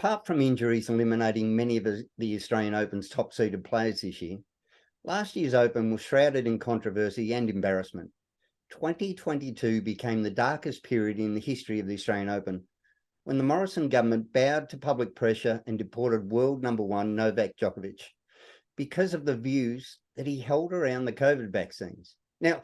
Apart from injuries eliminating many of the Australian Open's top-seeded players this year, last year's Open was shrouded in controversy and embarrassment. 2022 became the darkest period in the history of the Australian Open, when the Morrison Government bowed to public pressure and deported world number one Novak Djokovic because of the views that he held around the COVID vaccines. Now,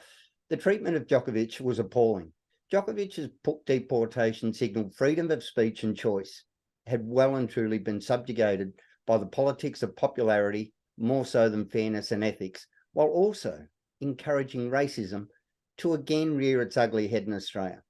the treatment of Djokovic was appalling. Djokovic's deportation signalled freedom of speech and choice had well and truly been subjugated by the politics of popularity more so than fairness and ethics, while also encouraging racism to again rear its ugly head in Australia.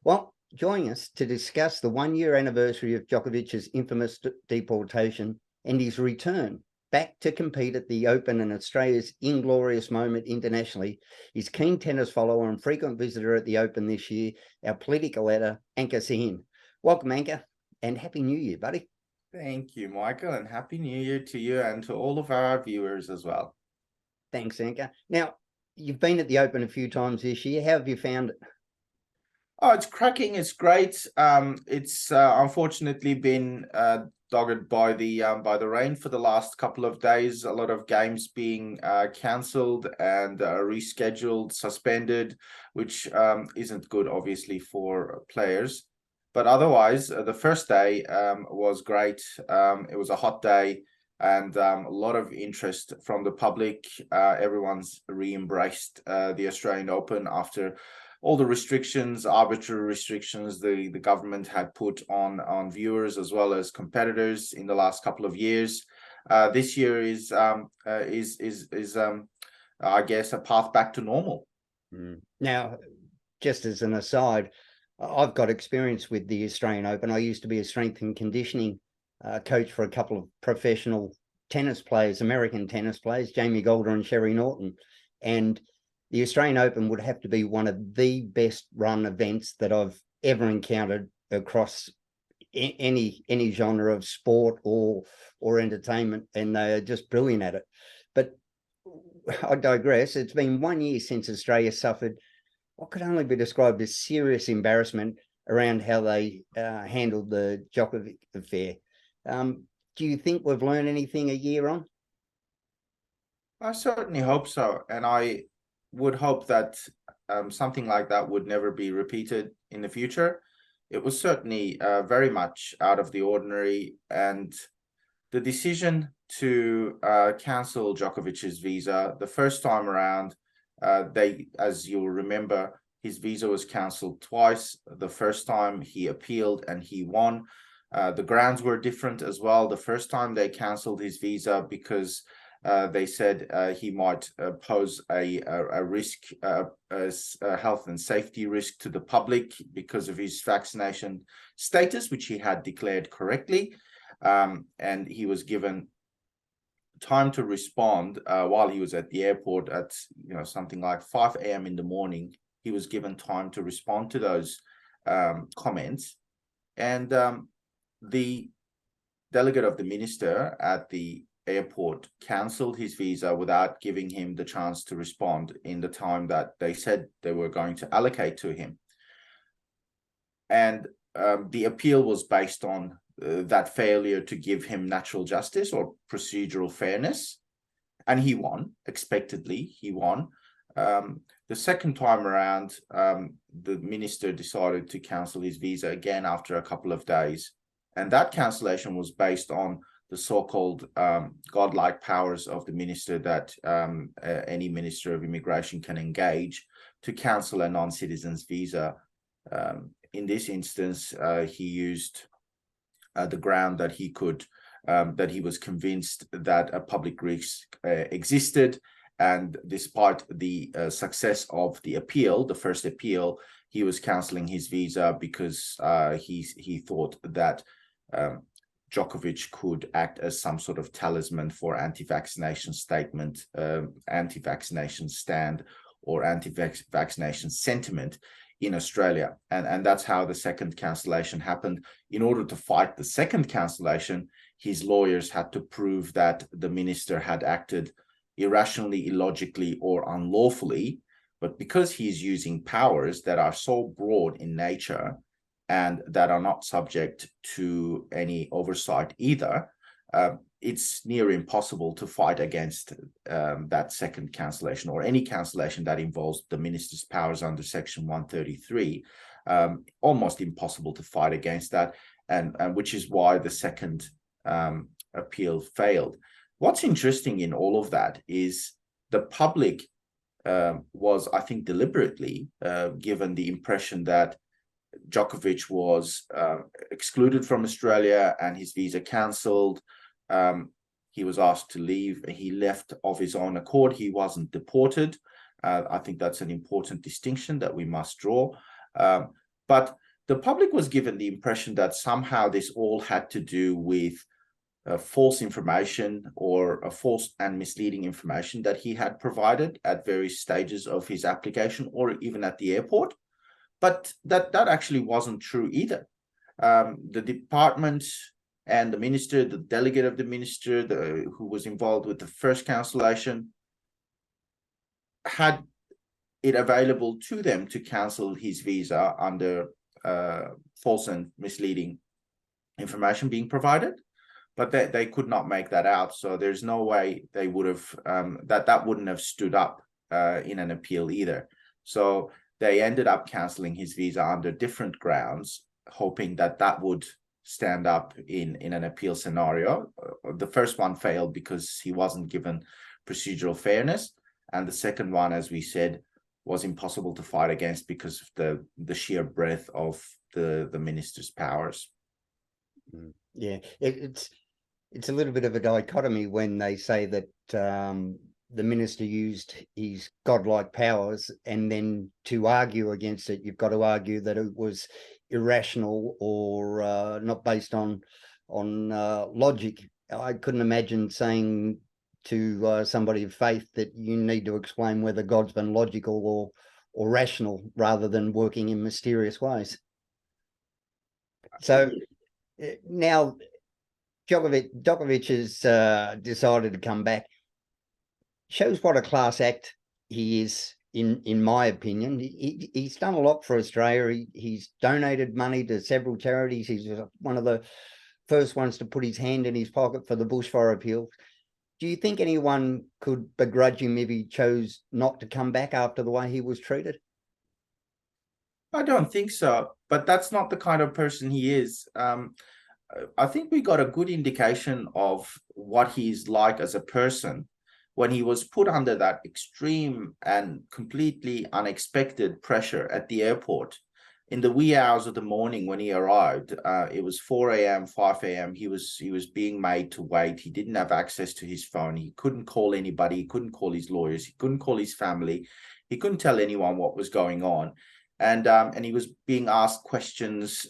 Well, joining us to discuss the one-year anniversary of Djokovic's infamous deportation and his return back to compete at the Open and Australia's inglorious moment internationally is keen tennis follower and frequent visitor at the Open this year, our political editor, Anka Sahin. Welcome, Anka, and Happy New Year, buddy. Thank you, Michael, and Happy New Year to you and to all of our viewers as well. Thanks, Anka. Now, you've been at the Open a few times this year. How have you found it? Oh, it's cracking. It's great. It's unfortunately been dogged by the rain for the last couple of days. A lot of games being cancelled and rescheduled, suspended, which isn't good, obviously, for players. But otherwise, the first day was great. It was a hot day and a lot of interest from the public. Everyone's re-embraced the Australian Open after all the restrictions, arbitrary restrictions the government had put on viewers as well as competitors in the last couple of years. This year is I guess a path back to normal. Now, just as an aside, I've got experience with the Australian Open. I used to be a strength and conditioning coach for a couple of professional tennis players, American tennis players, Jamie Golder and Sherry Norton, and the Australian Open would have to be one of the best run events that I've ever encountered across any genre of sport or entertainment, and they are just brilliant at it. But I digress. It's been 1 year since Australia suffered what could only be described as serious embarrassment around how they handled the Djokovic affair. Do you think we've learned anything a year on? I certainly hope so, and I would hope that something like that would never be repeated in the future. It was certainly very much out of the ordinary, and the decision to cancel Djokovic's visa the first time around, as you'll remember, his visa was cancelled twice. The first time he appealed and he won. The grounds were different as well. The first time they cancelled his visa because they said he might pose a risk, a health and safety risk to the public because of his vaccination status, which he had declared correctly. And he was given time to respond while he was at the airport at something like 5 a.m. in the morning. He was given time to respond to those comments. And the delegate of the minister at the airport cancelled his visa without giving him the chance to respond in the time that they said they were going to allocate to him. And the appeal was based on that failure to give him natural justice or procedural fairness. And he won, expectedly, he won. The second time around, the minister decided to cancel his visa again after a couple of days. And that cancellation was based on the so-called godlike powers of the minister that any minister of immigration can engage to cancel a non-citizen's visa. In this instance, he used the ground that he could, that he was convinced that a public risk existed. And despite the success of the appeal, the first appeal, he was cancelling his visa because he thought that Djokovic could act as some sort of talisman for anti-vaccination statement, anti-vaccination stand, or anti-vaccination sentiment in Australia. And that's how the second cancellation happened. In order to fight the second cancellation, his lawyers had to prove that the minister had acted irrationally, illogically, or unlawfully. But because he's using powers that are so broad in nature, and that are not subject to any oversight either, it's near impossible to fight against that second cancellation, or any cancellation that involves the minister's powers under Section 133. Almost impossible to fight against that, and which is why the second appeal failed. What's interesting in all of that is the public was, I think, deliberately given the impression that Djokovic was excluded from Australia and his visa cancelled. He was asked to leave. He left of his own accord. He wasn't deported. I think that's an important distinction that we must draw. But the public was given the impression that somehow this all had to do with false information, or a false and misleading information that he had provided at various stages of his application, or even at the airport. But that actually wasn't true either. The department and the minister, the delegate of the minister, who was involved with the first cancellation, had it available to them to cancel his visa under false and misleading information being provided, but they could not make that out. So there's no way they would have that wouldn't have stood up in an appeal either. So they ended up cancelling his visa under different grounds, hoping that that would stand up in an appeal scenario. The first one failed because he wasn't given procedural fairness, and the second one, as we said, was impossible to fight against because of the sheer breadth of the minister's powers. Yeah, it's a little bit of a dichotomy when they say that the minister used his godlike powers, and then to argue against it, you've got to argue that it was irrational or not based on logic. I couldn't imagine saying to somebody of faith that you need to explain whether God's been logical or rational rather than working in mysterious ways. So now Djokovic has decided to come back. Shows what a class act he is, in my opinion. He's done a lot for Australia. He's donated money to several charities. He's one of the first ones to put his hand in his pocket for the bushfire appeal. Do you think anyone could begrudge him if he chose not to come back after the way he was treated? I don't think so, but that's not the kind of person he is. I think we got a good indication of what he's like as a person when he was put under that extreme and completely unexpected pressure at the airport. In the wee hours of the morning when he arrived, it was 4 a.m., 5 a.m. He was being made to wait. He didn't have access to his phone. He couldn't call anybody. He couldn't call his lawyers. He couldn't call his family. He couldn't tell anyone what was going on. And he was being asked questions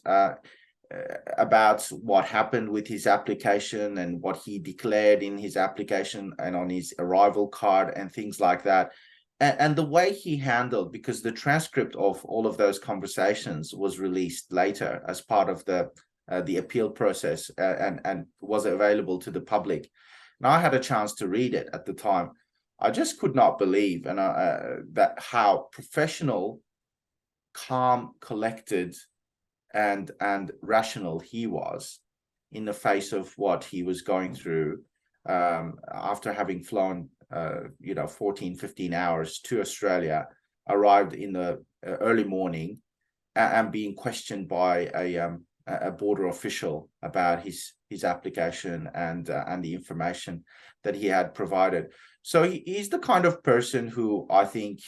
about what happened with his application and what he declared in his application and on his arrival card and things like that. And the way he handled, because the transcript of all of those conversations was released later as part of the appeal process and was available to the public. And I had a chance to read it at the time. I just could not believe that how professional, calm, collected, and rational he was in the face of what he was going through after having flown 14, 15 hours to Australia, arrived in the early morning and being questioned by a border official about his application and the information that he had provided. So he's the kind of person who I think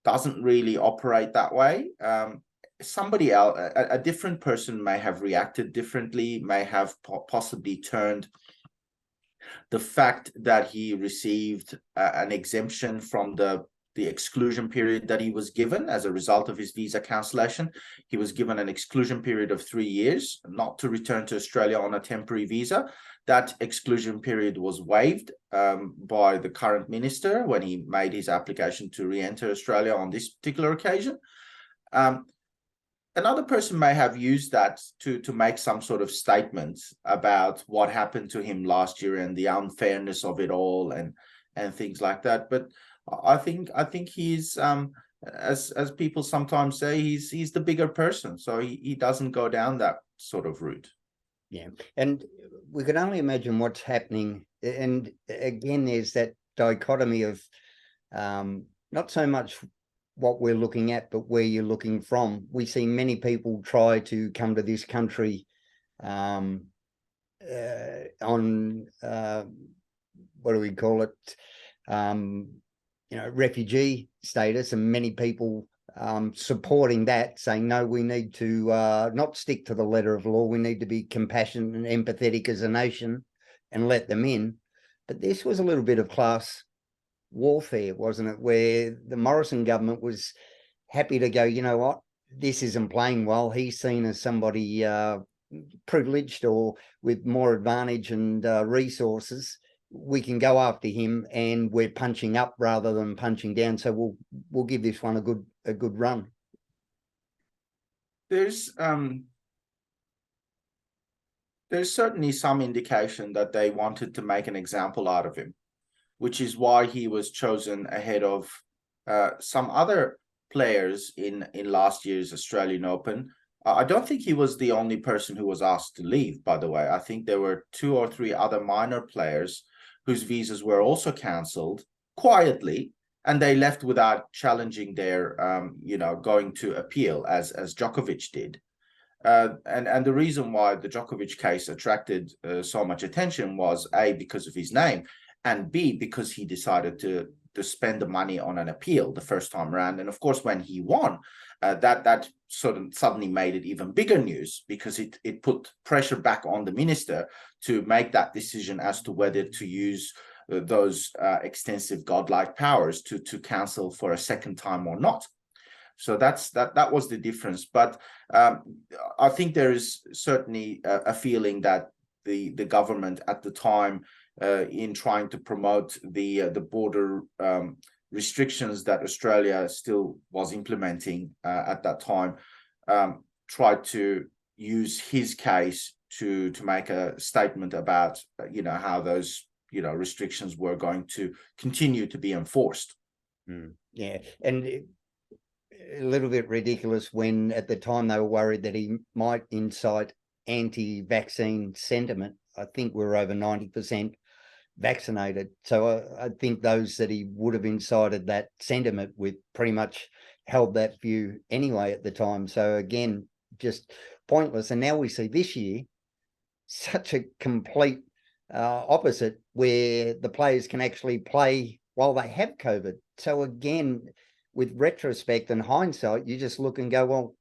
doesn't really operate that way. Somebody else, a different person may have reacted differently, may have possibly turned the fact that he received an exemption from the exclusion period that he was given as a result of his visa cancellation. He was given an exclusion period of 3 years, not to return to Australia on a temporary visa. That exclusion period was waived by the current minister when he made his application to re-enter Australia on this particular occasion. Another person may have used that to make some sort of statement about what happened to him last year and the unfairness of it all and things like that. But I think he's as people sometimes say, he's the bigger person, so he doesn't go down that sort of route. Yeah, and we could only imagine what's happening. And again, there's that dichotomy of not so much what we're looking at, but where you're looking from. We see many people try to come to this country on what do we call it? Refugee status, and many people supporting that, saying, no, we need to not stick to the letter of law. We need to be compassionate and empathetic as a nation and let them in. But this was a little bit of class warfare, wasn't it? Where the Morrison government was happy to go, you know what, this isn't playing well. He's seen as somebody privileged or with more advantage and resources. We can go after him, and we're punching up rather than punching down. So we'll give this one a good run. There's certainly some indication that they wanted to make an example out of him, which is why he was chosen ahead of some other players in last year's Australian Open. I don't think he was the only person who was asked to leave, by the way. I think there were 2 or 3 other minor players whose visas were also cancelled quietly, and they left without challenging their, going to appeal, as Djokovic did. And the reason why the Djokovic case attracted so much attention was A, because of his name, and B, because he decided to spend the money on an appeal the first time around. And of course, when he won, that sort of suddenly made it even bigger news, because it put pressure back on the minister to make that decision as to whether to use those extensive godlike powers to cancel for a second time or not. So that was the difference. But I think there is certainly a feeling that the government at the time, in trying to promote the border restrictions that Australia still was implementing at that time, tried to use his case to make a statement about how those restrictions were going to continue to be enforced. Yeah, and a little bit ridiculous when at the time they were worried that he might incite anti-vaccine sentiment. I think we're over 90% vaccinated. So I think those that he would have incited that sentiment with pretty much held that view anyway at the time. So again, just pointless. And now we see this year such a complete opposite, where the players can actually play while they have COVID. So again, with retrospect and hindsight, you just look and go, well,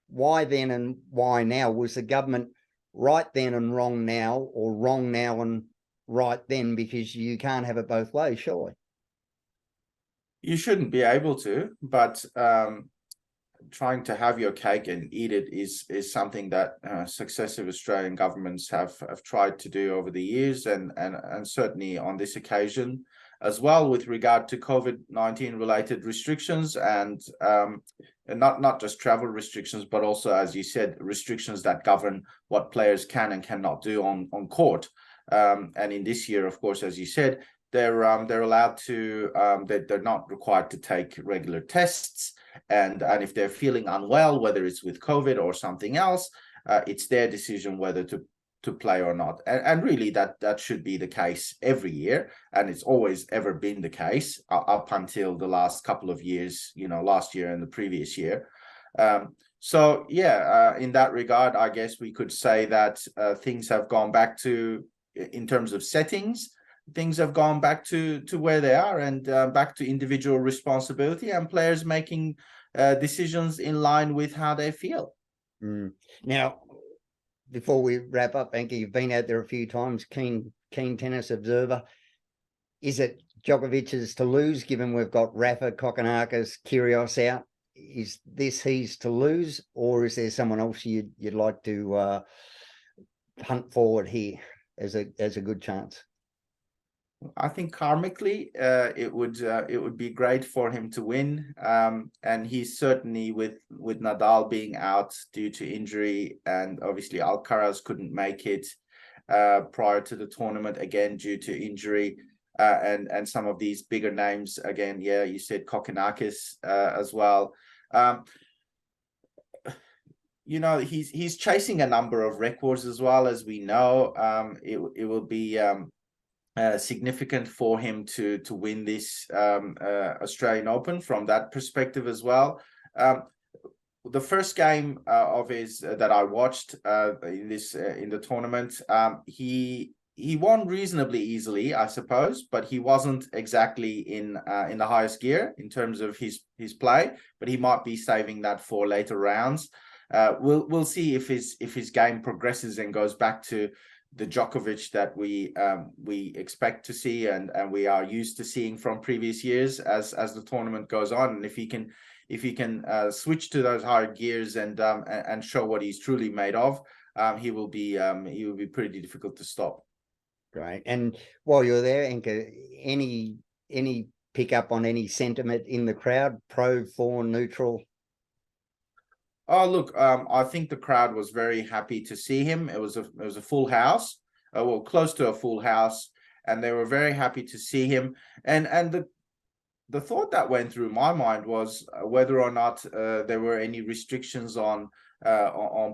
why then and why now? Was the government right then and wrong now, or wrong now and right then? Because you can't have it both ways, surely. You shouldn't be able to, but trying to have your cake and eat it is something that successive Australian governments have tried to do over the years, and certainly on this occasion as well, with regard to COVID-19 related restrictions, and not just travel restrictions, but also, as you said, restrictions that govern what players can and cannot do on court. And in this year, of course, as you said, they're allowed to, they're not required to take regular tests, and if they're feeling unwell, whether it's with COVID or something else, it's their decision whether to play or not. And really that should be the case every year, and it's always ever been the case up until the last couple of years, last year and the previous year. So yeah, in that regard, I guess we could say that things have gone back to, in terms of settings, things have gone back to where they are, and back to individual responsibility and players making decisions in line with how they feel. Now, before we wrap up, Anki, you've been out there a few times, keen tennis observer. Is it Djokovic's to lose, given we've got Rafa, Kokkinakis, Kyrgios out? Is this his to lose, or is there someone else you'd like to hunt forward here as a good chance? I think karmically, it would be great for him to win, and he's certainly, with Nadal being out due to injury, and obviously Alcaraz couldn't make it prior to the tournament again due to injury. and some of these bigger names again. Yeah, you said Kokkinakis as well. He's chasing a number of records as well, as we know. It will be significant for him to win this Australian Open from that perspective as well. The first game of his that I watched in the tournament, he won reasonably easily, I suppose, but he wasn't exactly in the highest gear in terms of his play. But he might be saving that for later rounds. We'll see if his game progresses and goes back to the Djokovic that we expect to see and we are used to seeing from previous years as the tournament goes on. And if he can switch to those higher gears and show what he's truly made of, he will be pretty difficult to stop. Great. And while you're there, Anka, any pick up on any sentiment in the crowd, pro, for, neutral? Oh, look, I think the crowd was very happy to see him. It was a full house, well, close to a full house, and they were very happy to see him. And the thought that went through my mind was whether or not there were any restrictions on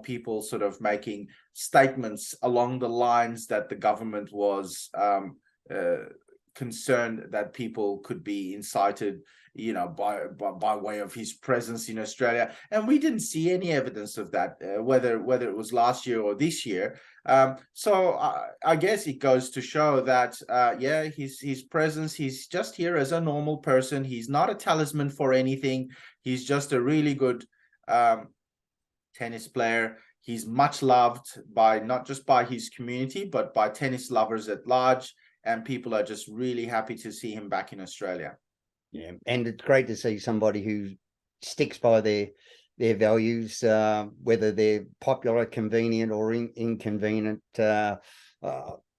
people sort of making statements along the lines that the government was concerned that people could be incited, by way of his presence in Australia. And we didn't see any evidence of that, whether it was last year or this year. So I guess it goes to show that, his presence, he's just here as a normal person. He's not a talisman for anything. He's just a really good tennis player. He's much loved by not just by his community, but by tennis lovers at large. And people are just really happy to see him back in Australia. Yeah, and it's great to see somebody who sticks by their values, whether they're popular, convenient, or inconvenient. I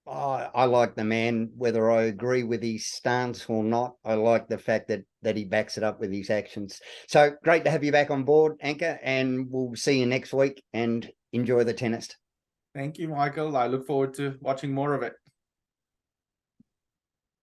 like the man, whether I agree with his stance or not. I like the fact that he backs it up with his actions. So great to have you back on board, Anka, and we'll see you next week, and enjoy the tennis. Thank you, Michael. I look forward to watching more of it.